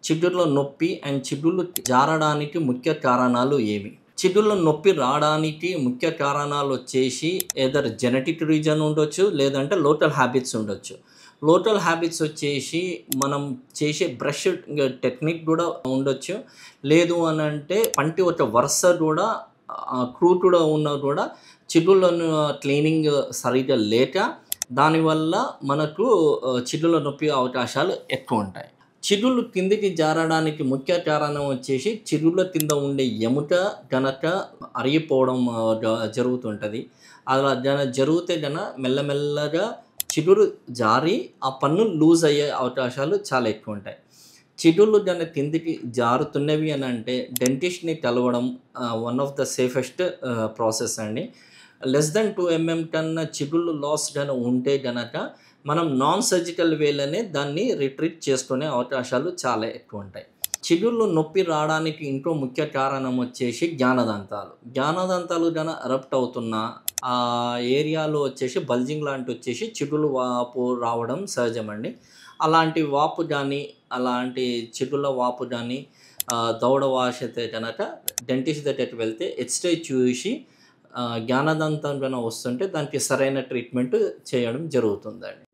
చిగుళ్ళ నొప్పి అండ్ చిగుళ్ళు జారడానికి ముఖ్య కారణాలు ఏమి? చిగుళ్ళ నొప్పి రావడానికి ముఖ్య కారణాలు వచ్చేసి ఎదర్ జెనెటిక్ రీజన్ ఉండొచ్చు, లేదంటే లోకల్ హ్యాబిట్స్ ఉండొచ్చు. లోకల్ హ్యాబిట్స్ వచ్చేసి మనం చేసే బ్రష్ టెక్నిక్ కూడా ఉండొచ్చు. లేదు అని అంటే పంటి ఒక వరుస కూడా క్రూటుగా ఉన్నా కూడా చిగుళ్ళను క్లీనింగ్ సరిగ్గా లేక దానివల్ల మనకు చిగుళ్ళ నొప్పి అవకాశాలు ఎక్కువ ఉంటాయి. చిగుళ్ళు కిందికి జారడానికి ముఖ్య కారణం వచ్చేసి చిగుళ్ళ కింద ఉండే ఎముక గనక అరిగిపోవడం జరుగుతుంటుంది. అలా జరిగితే మెల్లమెల్లగా చిగురు జారి ఆ పన్ను లూజ్ అయ్యే అవకాశాలు చాలా ఎక్కువ ఉంటాయి. చిగుళ్ళు కిందికి జారుతున్నవి అని అంటే డెంటిస్ట్ని కలవడం one of the safest process అండి. లెస్ దెన్ 2 mm కన్నా చిగుళ్ళు లాస్ ఉంటే గనక మనం నాన్ సర్జికల్ వేలోనే దాన్ని రిట్రీట్ చేసుకునే అవకాశాలు చాలా ఎక్కువ ఉంటాయి. చిగుళ్ళు నొప్పి రావడానికి ఇంకో ముఖ్య కారణం వచ్చేసి జ్ఞానదంతాలు ఎరప్ట్ అవుతున్న ఆ ఏరియాలో వచ్చేసి బల్జింగ్ లాంటి వచ్చేసి చిగుళ్ళు వాపు రావడం సహజమండి. అలాంటి వాపు కానీ అలాంటి చిగుళ్ళ వాపు కానీ దవడ వాసితే కనుక డెంటిస్ట్ దగ్గరికి వెళ్తే ఎక్స్రే చూసి జ్ఞానదంతం వస్తుంటే దానికి సరైన ట్రీట్మెంట్ చేయడం జరుగుతుందండి.